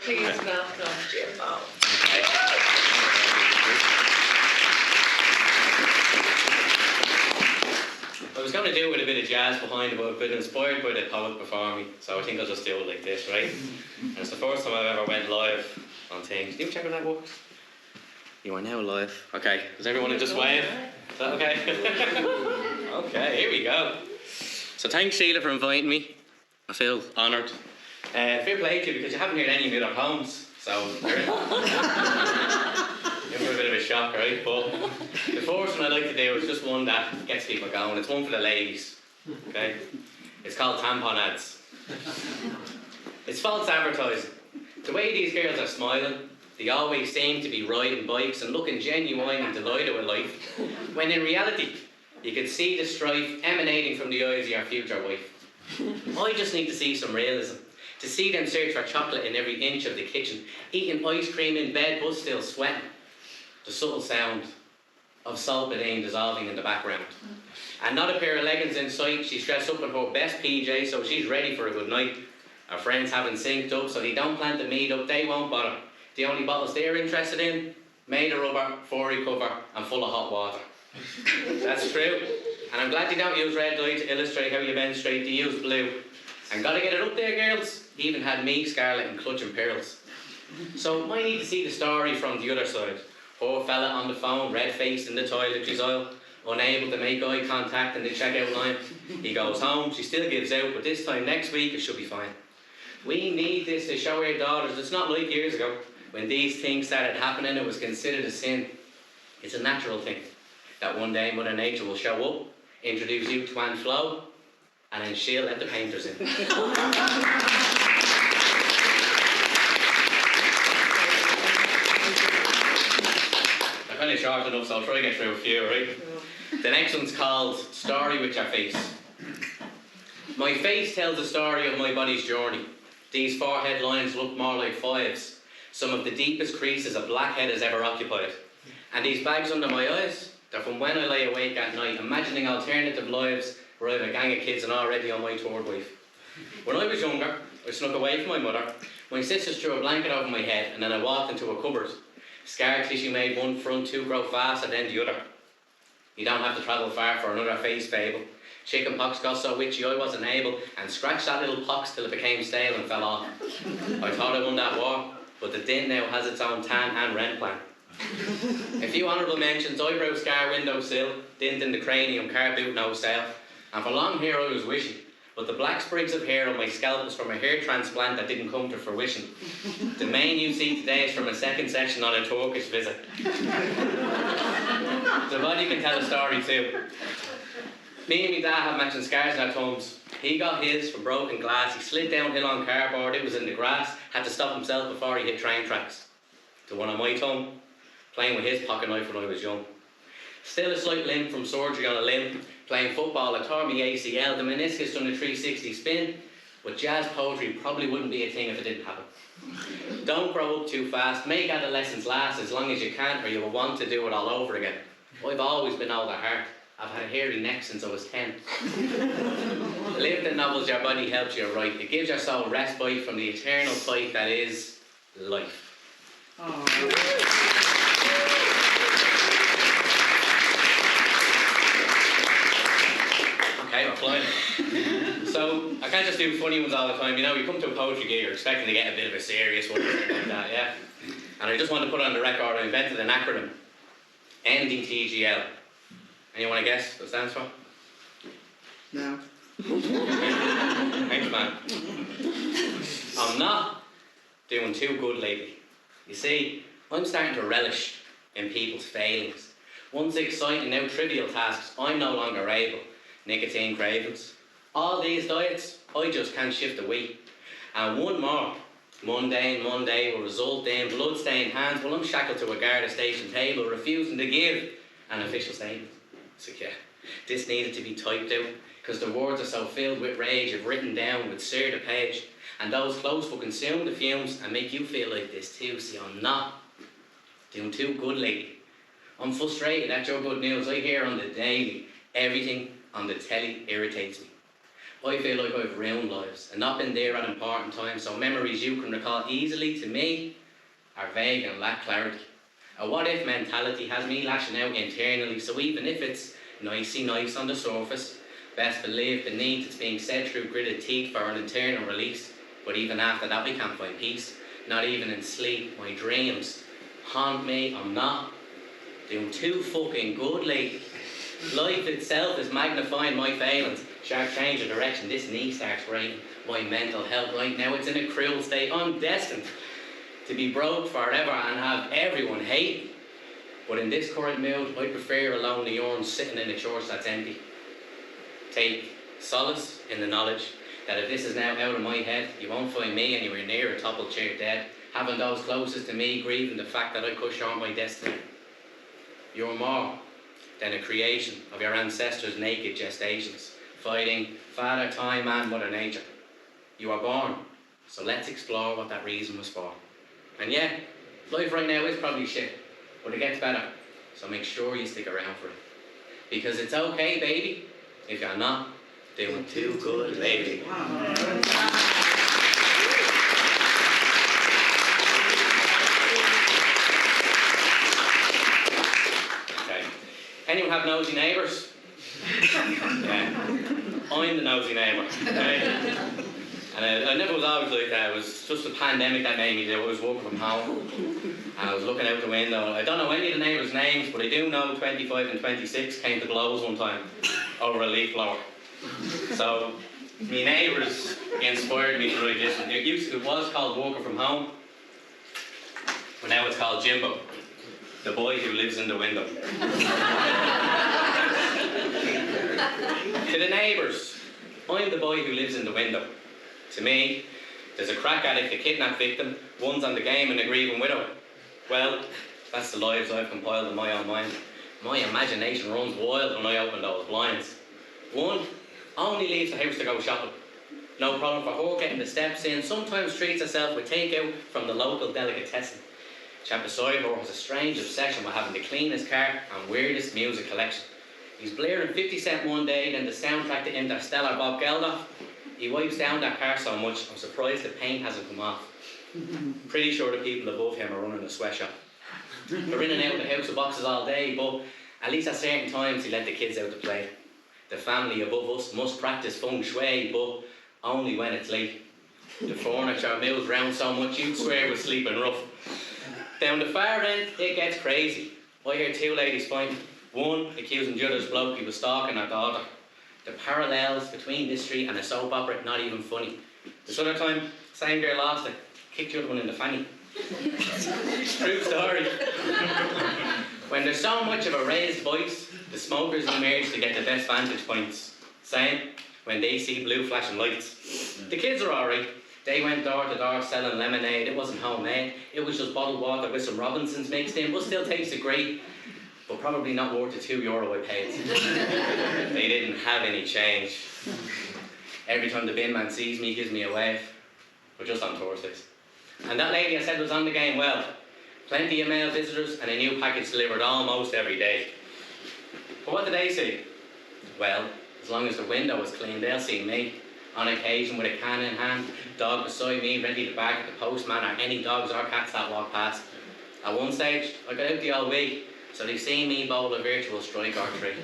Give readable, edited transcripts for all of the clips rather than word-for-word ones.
Please welcome Jimbo. Okay. I was going to do it with a bit of jazz behind it, but I've been inspired by the poet before me, so I think I'll just do it like this, right? And it's the first time I've ever went live on things. Do you check if that works? You are now live. Okay, does everyone just wave? Is that okay? Okay, here we go. So thanks, Sheila, for inviting me. I feel honoured. Fair play to you, because you haven't heard any of the other poems, so you're in for a bit of a shock, right? But the first one I like to do is just one that gets people going. It's one for the ladies, okay? It's called Tampon Ads. It's false advertising. The way these girls are smiling, they always seem to be riding bikes and looking genuine and delighted with life, when in reality, you can see the strife emanating from the eyes of your future wife. I just need to see some realism, to see them search for chocolate in every inch of the kitchen, eating ice cream in bed but still sweating. The subtle sound of Balbriggan dissolving in the background. And not a pair of leggings in sight, she's dressed up in her best PJ, so she's ready for a good night. Her friends haven't synced up, so they don't plan to meet up, they won't bother. The only bottles they're interested in, made of rubber, furry cover, and full of hot water. That's true. And I'm glad they don't use red dye to illustrate how you menstruate, they use blue. And gotta get it up there, girls. Even had me, Scarlet, and clutching pearls. So might need to see the story from the other side. Poor fella on the phone, red-faced in the toiletries aisle, unable to make eye contact in the checkout line. He goes home, she still gives out, but this time next week it should be fine. We need this to show our daughters it's not like years ago, when these things started happening, it was considered a sin. It's a natural thing, that one day Mother Nature will show up, introduce you to Aunt Flo, and then she'll let the painters in. I'm kind of short enough, so I'll try to get through a few, right? The next one's called Story with Your Face. My face tells the story of my body's journey. These forehead lines look more like fives. Some of the deepest creases a blackhead has ever occupied. And these bags under my eyes, they're from when I lay awake at night, imagining alternative lives where I have a gang of kids and already on my third wife. When I was younger, I snuck away from my mother. My sisters threw a blanket over my head and then I walked into a cupboard. Scar tissue made one front tooth grow faster than the other. You don't have to travel far for another face fable. Chicken pox got so witchy I wasn't able, and scratched that little pox till it became stale and fell off. I thought I won that war, but the din now has its own tan and rent plan. A few honourable mentions: eyebrow scar, windowsill, dint in the cranium, car boot, no sale. And for long hair I was wishing, but the black sprigs of hair on my scalp was from a hair transplant that didn't come to fruition. The mane you see today is from a second session on a Turkish visit. The body can tell a story too. Me and my dad have matching scars in our thumbs. He got his from broken glass. He slid downhill on cardboard. It was in the grass. Had to stop himself before he hit train tracks. The one on my thumb, playing with his pocket knife when I was young. Still a slight limp from surgery on a limb. Playing football, I tore my ACL. The meniscus done a 360 spin. But jazz poetry probably wouldn't be a thing if it didn't happen. Don't grow up too fast. Make adolescence last as long as you can, or you will want to do it all over again. I've always been old at heart. I've had a hairy neck since I was 10. Live the novels your body helps you write. It gives your soul respite from the eternal fight that is life. Okay, we're flying. So, I can't just do funny ones all the time. You know, you come to a poetry gig, you're expecting to get a bit of a serious one or something like that, yeah? And I just want to put on the record, I invented an acronym. NDTGL. Anyone want to guess what it stands for? No. Thanks, man. I'm not doing too good lately. You see, I'm starting to relish in people's failings. Once exciting, now trivial tasks, I'm no longer able. Nicotine cravings. All these diets, I just can't shift the weight. And one more mundane Monday will result in blood-stained hands while I'm shackled to a Garda station table, refusing to give an official statement. So yeah, this needed to be typed out, because the words are so filled with rage, I've written down with sir the page, and those close will consume the fumes and make you feel like this too. See, I'm not doing too good lately. I'm frustrated at your good news. I hear on the daily, everything on the telly irritates me. I feel like I've ruined lives and not been there at important times, so memories you can recall easily to me are vague and lack clarity. A what-if mentality has me lashing out internally, so even if it's nicey nice on the surface, best believe beneath it's being said through gritted teeth for an internal release. But even after that we can't find peace, not even in sleep. My dreams haunt me. I'm not doing too fucking good lately. Life itself is magnifying my failings. Sharp change of direction, this knee starts breaking. My mental health right now, it's in a cruel state. I'm destined to be broke forever and have everyone hate me. But in this current mood, I prefer a lonely urn sitting in a church that's empty. Take solace in the knowledge that if this is now out of my head, you won't find me anywhere near a toppled chair dead, having those closest to me grieving the fact that I cut short my destiny. You're more than a creation of your ancestors' naked gestations, fighting Father Time and Mother Nature. You are born, so let's explore what that reason was for. And yeah, life right now is probably shit, but it gets better, so make sure you stick around for it. Because it's okay, baby, if you're not doing too good lately. Okay. Anyone have nosy neighbours? Yeah. I'm the nosy neighbour. Okay? And I never was always like that. It was just the pandemic that made me do it. I was working from home and I was looking out the window. I don't know any of the neighbours' names, but I do know 25 and 26 came to blows one time over a leaf blower. So my neighbours inspired me to write this one. It was called Working From Home, but now it's called Jimbo, the boy who lives in the window. To the neighbours, I'm the boy who lives in the window. To me, there's a crack addict, a kidnapped victim, one's on the game and a grieving widow. Well, that's the lives I've compiled in my own mind. My imagination runs wild when I open those blinds. One only leaves the house to go shopping. No problem for her getting the steps in, sometimes treats herself with takeout from the local delicatessen. Chap beside her has a strange obsession with having the cleanest car and weirdest music collection. He's blaring 50 Cent one day, then the soundtrack to Interstellar Bob Geldof. He wipes down that car so much, I'm surprised the paint hasn't come off. Pretty sure the people above him are running a sweatshop. They're in and out of the house of boxes all day, but at least at certain times he let the kids out to play. The family above us must practice feng shui, but only when it's late. The furniture moves round so much you'd swear we're sleeping rough. Down the far end, it gets crazy. I hear two ladies fighting. One accusing the other's bloke he was stalking her daughter. The parallels between this street and a soap opera, not even funny. This other time, same girl lost it, kicked the other one in the fanny. True story. When there's so much of a raised voice, the smokers emerge to get the best vantage points. Same when they see blue flashing lights. The kids are alright. They went door to door selling lemonade. It wasn't homemade. It was just bottled water with some Robinsons mixed in, but still tasted great. But probably not worth the €2 I paid. They didn't have any change. Every time the bin man sees me, he gives me a wave. But just on Thursdays. And that lady I said was on the game well. Plenty of male visitors and a new package delivered almost every day. But what do they see? Well, as long as the window is clean, they'll see me. On occasion with a can in hand, dog beside me ready to bark at the postman or any dogs or cats that walk past. At one stage, I got out the old week, so they've seen me bowl a virtual strike or three.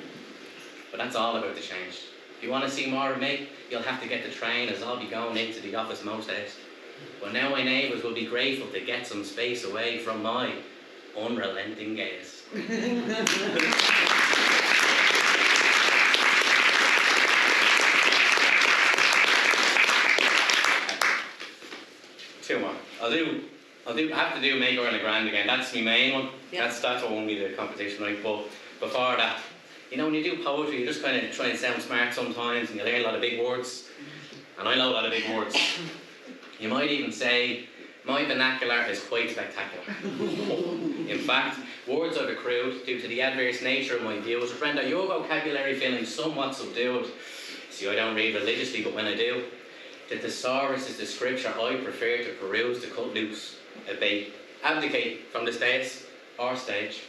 But that's all about the change. If you want to see more of me, you'll have to get the train, as I'll be going into the office most days. But now my neighbours will be grateful to get some space away from my unrelenting gaze. Two more. I have to do Make Ireland Grand again. That's my main one. Yeah. That's what won me the competition, right? But before that, you know, when you do poetry, you just kind of try and sound smart sometimes, and you learn a lot of big words. And I know a lot of big words. You might even say, my vernacular is quite spectacular. In fact, words I've accrued due to the adverse nature of my views render your vocabulary feeling somewhat subdued. See, I don't read religiously, but when I do, the thesaurus is the scripture I prefer to peruse to cut loose, abdicate from the space or stage.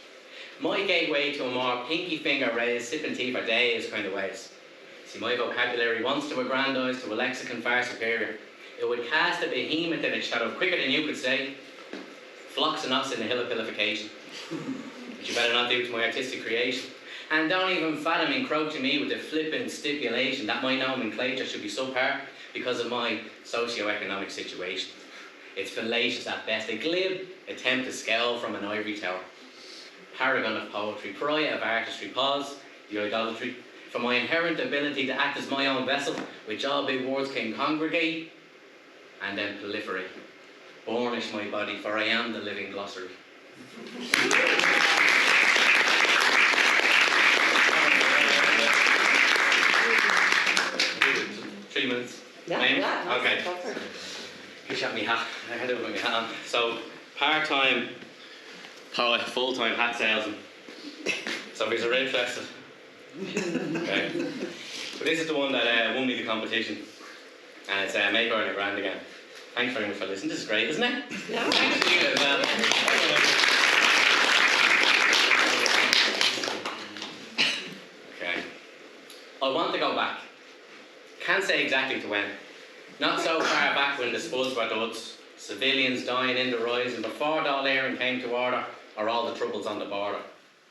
My gateway to a more pinky finger raised, sipping tea for days kind of ways. See, my vocabulary wants to aggrandise to a lexicon far superior. It would cast a behemoth in its shadow quicker than you could say. Flocks and us in the hill of pillification. But you better not do to my artistic creation. And don't even fathom encroaching me with the flippant stipulation that my nomenclature should be subpar because of my socio-economic situation. It's fallacious at best, a glib attempt to scowl from an ivory tower. Paragon of poetry, pariah of artistry, pause the idolatry. For my inherent ability to act as my own vessel, which all big words can congregate and then proliferate. Burnish my body, for I am the living glossary. 3 minutes. Yeah. Okay. You shot me hat. I had it with my hat on. So, part-time poet, full-time hat salesman. So if you're interested. Okay. But this is the one that won me the competition. And it's Make Ireland Grand Again. Thanks very much for listening. This is great, isn't it? Yeah. Thanks to you as well. Okay. I want to go back. Can't say exactly to when. Not so far back when the spuds were duds, civilians dying in the rise, and before Dáil Éireann came to order, or all the troubles on the border.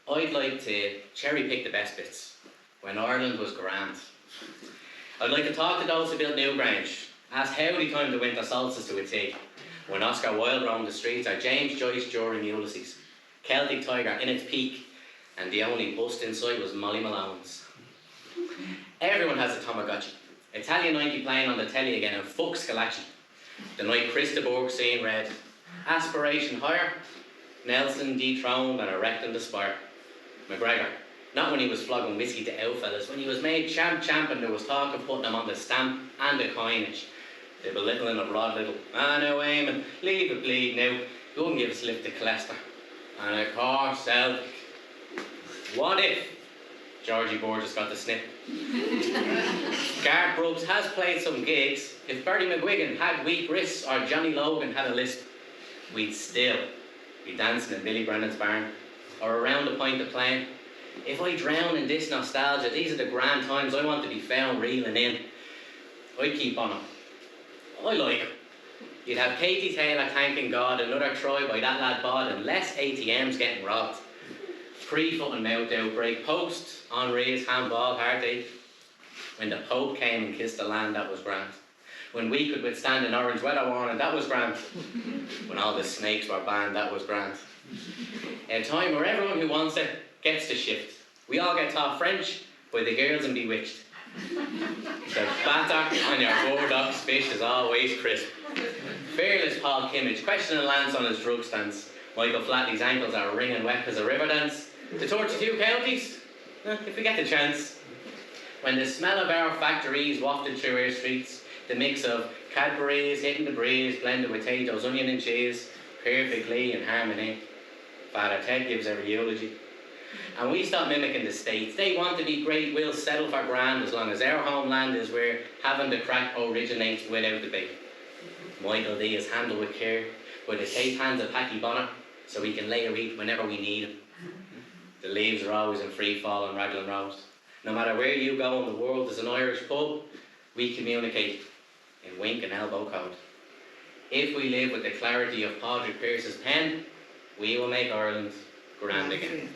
I'd like to cherry pick the best bits, when Ireland was grand. I'd like to talk to those who built Newgrange, ask how they timed the winter solstice to a T, when Oscar Wilde roamed the streets, or James Joyce during Ulysses, Celtic Tiger in its peak, and the only bust in sight was Molly Malone's. Everyone has a Tamagotchi. Italian 90 playing on the telly again, and fuck Scalacci. The night Christaburg scene read, aspiration higher, Nelson dethroned and erect in the spire. McGregor, not when he was flogging whiskey to outfellas, when he was made champ and there was talk of putting him on the stamp and the coinage. The belittling of Rod Little. No, Eamon, leave it bleed now. You wouldn't give a slip to Clester. And of course, Celtic. What if Georgie Borges got the snip? Garth Brooks has played some gigs. If Bertie McGuigan had weak wrists or Johnny Logan had a lisp, we'd still be dancing in Billy Brennan's barn or around a pint of plain. If I drown in this nostalgia, these are the grand times I want to be found reeling in. I'd keep on 'em. I like 'em. You'd have Katie Taylor thanking God, another try by that lad Bod, and less ATMs getting robbed. Pre-foot and mouth outbreak, post, Henri's handball heartache. When the Pope came and kissed the land, that was grand. When we could withstand an orange weather warning, that was grand. When all the snakes were banned, that was grand. A time where everyone who wants it gets to shift. We all get taught French by the girls in Bewitched. The batter on your Bordeaux fish is always crisp. Fearless Paul Kimmage, questioning Lance on his drug stance. Michael Flatley's ankles are wringing wet as a river dance. The 32 counties, if we get the chance. When the smell of our factories wafted through our streets, the mix of Cadbury's hitting the breeze, blended with potatoes, onion and cheese, perfectly in harmony. Father Ted gives every eulogy. And we stop mimicking the states. They want to be great, we'll settle for grand as long as our homeland is where having the crack originates without debate. Michael D is handled with care, with his safe hands of Packy Bonner, so we can lay a wreath whenever we need him. The leaves are always in free fall on Raglan Road. No matter where you go in the world, there's an Irish pub, we communicate in wink and elbow code. If we live with the clarity of Padraig Pearse's pen, we will make Ireland grand again.